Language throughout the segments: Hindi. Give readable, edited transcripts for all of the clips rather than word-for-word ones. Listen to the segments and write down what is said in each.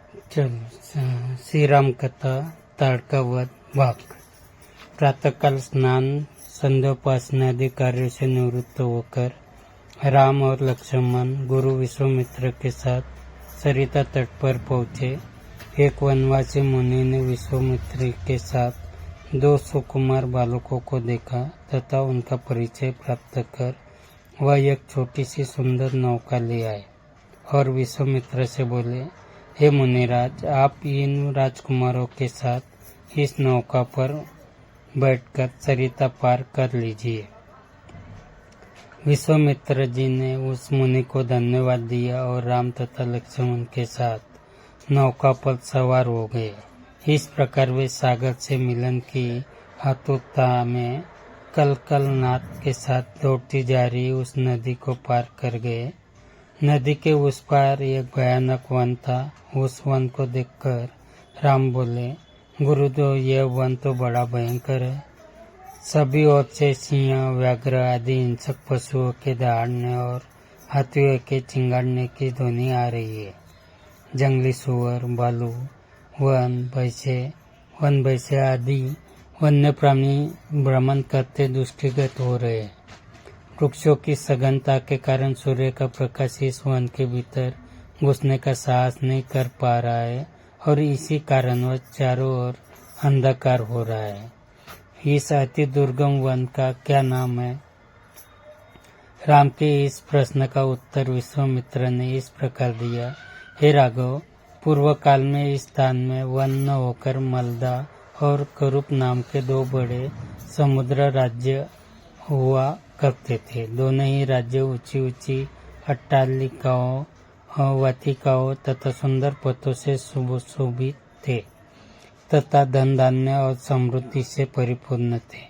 श्री राम कथा ताड़का वध भाग। प्रातःकाल स्नान संध्योपासना आदि कार्यों से निवृत्त होकर राम और लक्ष्मण गुरु विश्वामित्र के साथ सरिता तट पर पहुँचे। एक वनवासी मुनि ने विश्वामित्र के साथ दो सुकुमार बालकों को देखा तथा उनका परिचय प्राप्त कर वह एक छोटी सी सुंदर नौका ले आए और विश्वामित्र से बोले, हे मुनिराज, आप इन राजकुमारों के साथ इस नौका पर बैठकर सरिता पार कर लीजिए। विश्वामित्र जी ने उस मुनि को धन्यवाद दिया और राम तथा लक्ष्मण के साथ नौका पर सवार हो गए। इस प्रकार वे सागर से मिलन की आतुरता में कल नाद के साथ दौड़ती जा रही उस नदी को पार कर गए। नदी के उस पार एक भयानक वन था। उस वन को देखकर राम बोले, गुरुदेव, यह वन तो बड़ा भयंकर है। सभी ओर से सिंह, व्याघ्र आदि हिंसक पशुओं के दहाड़ने और हाथियों के चिंगाड़ने की ध्वनि आ रही है। जंगली सुअर, भालू, वन भैंसे आदि वन्य प्राणी भ्रमण करते दृष्टिगत हो रहे हैं। वृक्षों की सघनता के कारण सूर्य का प्रकाश इस वन के भीतर घुसने का साहस नहीं कर पा रहा है और इसी कारणवश चारों ओर अंधकार हो रहा है। इस अति दुर्गम वन का क्या नाम है? राम के इस प्रश्न का उत्तर विश्वामित्र ने इस प्रकार दिया, हे राघव, पूर्व काल में इस स्थान में वन न होकर मलदा और करूप नाम के दो बड़े समुद्र राज्य हुआ करते थे। दोनों ही राज्य ऊंची ऊंची अट्टालिकाओं, वाटिकाओं तथा सुंदर पथों से सुशोभित थे तथा धन धान्य और समृद्धि से परिपूर्ण थे।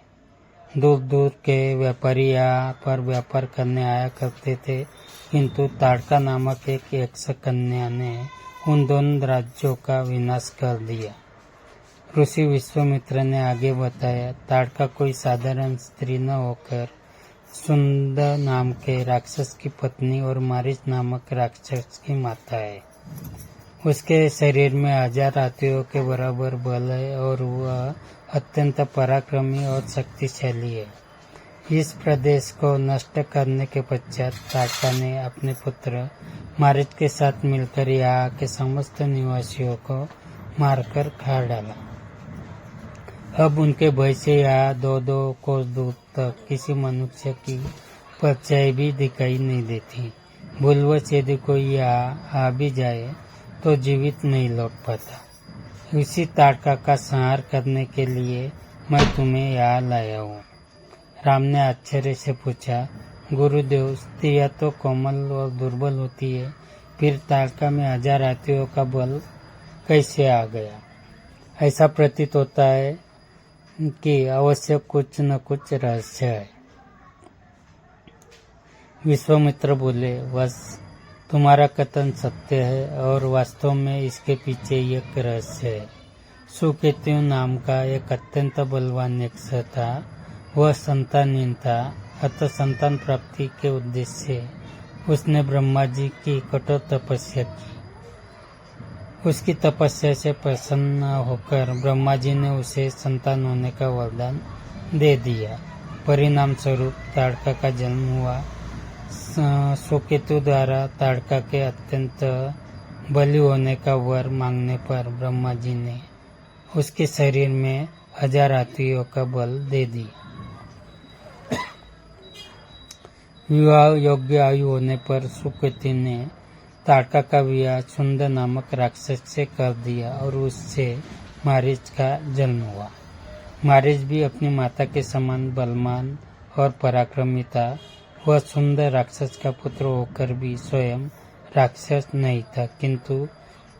दूर दूर के व्यापारी यहाँ पर व्यापार करने आया करते थे, किंतु ताड़का नामक एक यक्ष कन्या ने उन दोनों राज्यों का विनाश कर दिया। ऋषि विश्वामित्र ने आगे बताया, ताड़का कोई साधारण स्त्री न होकर सुंदर नाम के राक्षस की पत्नी और मारीच नामक राक्षस की माता है। उसके शरीर में 1000 हाथियों के बराबर बल है और वह अत्यंत पराक्रमी और शक्तिशाली है। इस प्रदेश को नष्ट करने के पश्चात ताड़का ने अपने पुत्र मारीच के साथ मिलकर यहाँ के समस्त निवासियों को मारकर खा डाला। अब उनके भय से यहाँ 2-2 कोस दूर तक किसी मनुष्य की परछाई भी दिखाई नहीं देती। भूलवश यदि कोई यहाँ आ भी जाए तो जीवित नहीं लौट पाता। इसी ताड़का का संहार करने के लिए मैं तुम्हें यहाँ लाया हूँ। राम ने आश्चर्य से पूछा, गुरुदेव, स्त्रियाँ तो कोमल और दुर्बल होती है, फिर ताड़का में 1000 हाथियों का बल कैसे आ गया? ऐसा प्रतीत होता है कि अवश्य कुछ न कुछ रहस्य है। विश्वामित्र बोले, बस तुम्हारा कथन सत्य है और वास्तव में इसके पीछे एक रहस्य है। सुकेतु नाम का एक अत्यंत बलवान यक्ष था। वह संतानहीन था, अतः संतान प्राप्ति के उद्देश्य से उसने ब्रह्मा जी की कठोर तपस्या की। उसकी तपस्या से प्रसन्न होकर ब्रह्मा जी ने उसे संतान होने का वरदान दे दिया। परिणाम स्वरूप ताड़का का जन्म हुआ। सुकेतु द्वारा ताड़का के अत्यंत बली होने का वर मांगने पर ब्रह्मा जी ने उसके शरीर में 1000 हाथियों का बल दे दिया। विवाह योग्य आयु होने पर सुकेतु ने ताड़का का विवाह सुंदर नामक राक्षस से कर दिया और उससे मारीच का जन्म हुआ। मारीच भी अपनी माता के समान बलवान और पराक्रमी था। वह सुंदर राक्षस का पुत्र होकर भी स्वयं राक्षस नहीं था, किंतु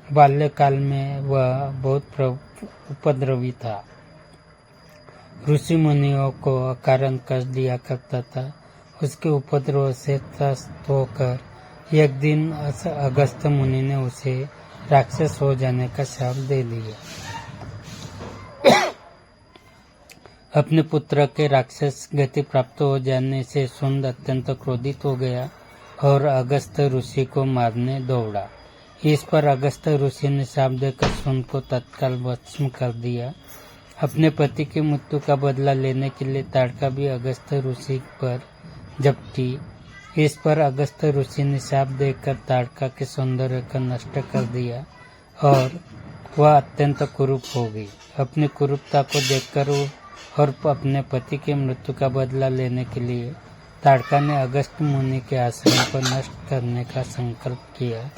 बाल्यकाल में वह बहुत उपद्रवी था। ऋषि मुनियों को अकारण कष्ट दिया करता था। उसके उपद्रव से त्रस्त होकर एक दिन अगस्त्य मुनि ने उसे राक्षस हो जाने का श्राप दे दिया। अपने पुत्र के राक्षस गति प्राप्त हो जाने से सुंद अत्यंत क्रोधित हो गया और अगस्त्य ऋषि को मारने दौड़ा। इस पर अगस्त्य ऋषि ने शाप देकर सून को तत्काल भस्म कर दिया। अपने पति की मृत्यु का बदला लेने के लिए ताड़का भी अगस्त्य ऋषि पर झपटी। इस पर अगस्त्य ऋषि ने शाप देकर ताड़का के सौंदर्य को नष्ट कर दिया और वह अत्यंत कुरूप हो गई। अपनी कुरूपता को देखकर और अपने पति की मृत्यु का बदला लेने के लिए ताड़का ने अगस्त्य मुनि के आश्रम को नष्ट करने का संकल्प किया।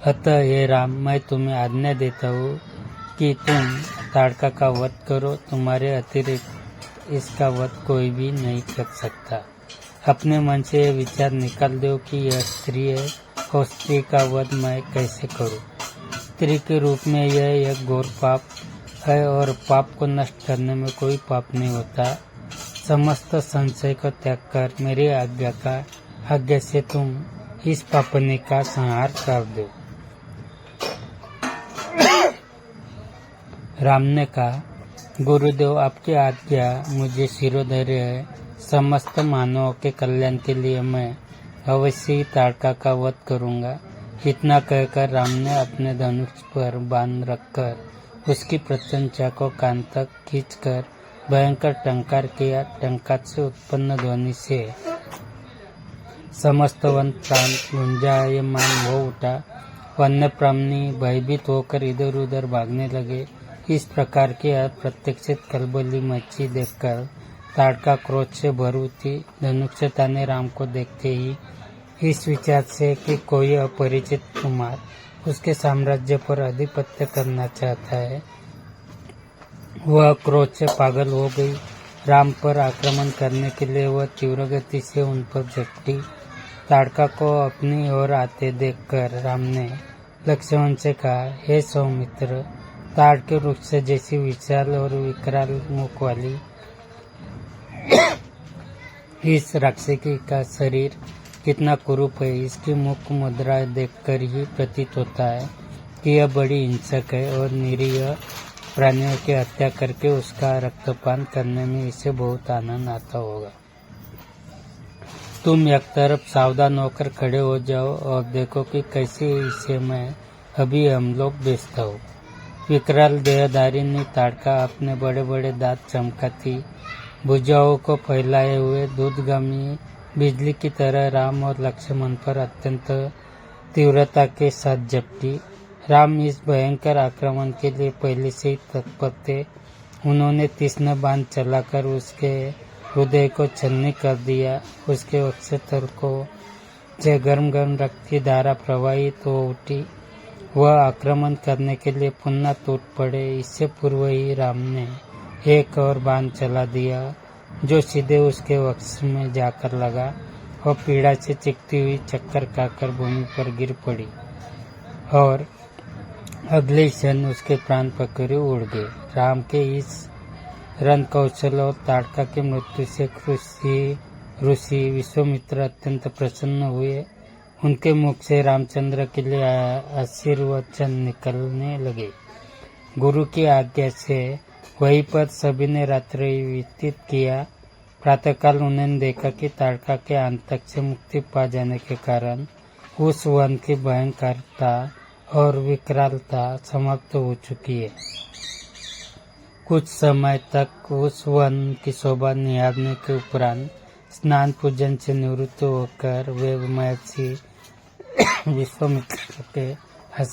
अतः हे राम, मैं तुम्हें आज्ञा देता हूँ कि तुम ताड़का का वध करो। तुम्हारे अतिरिक्त इसका वध कोई भी नहीं कर सकता। अपने मन से यह विचार निकाल दो कि यह स्त्री है और स्त्री का वध मैं कैसे करूं। स्त्री के रूप में यह एक घोर पाप है और पाप को नष्ट करने में कोई पाप नहीं होता। समस्त संशय को त्याग कर मेरी आज्ञा से तुम इस पापनी का संहार कर दो। राम ने कहा, गुरुदेव, आपकी आज्ञा मुझे शिरोधार्य है। समस्त मानवों के कल्याण के लिए मैं अवश्य ही ताड़का का वध करूंगा। इतना कहकर राम ने अपने धनुष पर बाण रखकर उसकी प्रत्यंचा को कान तक खींचकर भयंकर टंकार किया। टंकार से उत्पन्न ध्वनि से समस्त वन प्राण गुंजायमान हो उठा। वन्य प्राणी भयभीत होकर इधर उधर भागने लगे। इस प्रकार की अप्रत्याशित खलबली मची देखकर ताड़का क्रोध से भर उठी। धनुषता ने राम को देखते ही इस विचार से कि कोई अपरिचित कुमार उसके साम्राज्य पर आधिपत्य करना चाहता है, वह क्रोध से पागल हो गई। राम पर आक्रमण करने के लिए वह तीव्र गति से उन पर झपटी। ताड़का को अपनी ओर आते देखकर राम ने लक्ष्मण से कहा, हे सौमित्र, ताड़ के वृक्ष जैसी विशाल और विकराल मुख वाली इस राक्षसी का शरीर कितना कुरूप है। इसकी मुख मुद्रा देखकर ही प्रतीत होता है कि यह बड़ी हिंसक है और निरीह प्राणियों की हत्या करके उसका रक्तपान करने में इसे बहुत आनंद आता होगा। तुम एक तरफ सावधान होकर खड़े हो जाओ और देखो कि कैसे इसे मैं अभी हम लोग बेचता हूँ। विकराल देहधारिणी ताड़का अपने बड़े बड़े दांत चमकाती भुजाओं को फैलाए हुए दूधगामी बिजली की तरह राम और लक्ष्मण पर अत्यंत तीव्रता के साथ झपटी। राम इस भयंकर आक्रमण के लिए पहले से ही तत्पर थे। उन्होंने तीक्ष्ण बाण चलाकर उसके हृदय को छलनी कर दिया। उसके वक्षस्थल को से गर्म गर्म रक्त की धारा प्रवाहित हो उठी। वह आक्रमण करने के लिए पुनः टूट पड़े। इससे पूर्व ही राम ने एक और बाण चला दिया जो सीधे उसके वक्ष में जाकर लगा और पीड़ा से चिकती हुई चक्कर खाकर भूमि पर गिर पड़ी और अगले क्षण उसके प्राण पखेरु उड़ गए। राम के इस रण कौशल और ताड़का की मृत्यु से ऋषि विश्वामित्र अत्यंत प्रसन्न हुए। उनके मुख से रामचंद्र के लिए आशीर्वचन निकलने लगे। गुरु की आज्ञा से वहीं पर सभी ने रात्रि व्यतीत किया। प्रातःकाल उन्होंने देखा कि ताड़का के आतंक से मुक्ति पा जाने के कारण उस वन की भयंकरता और विकरालता समाप्त हो चुकी है। कुछ समय तक उस वन की शोभा निहारने के उपरांत स्नान पूजन से निवृत्त होकर वे महर्षि विश्वामित्र के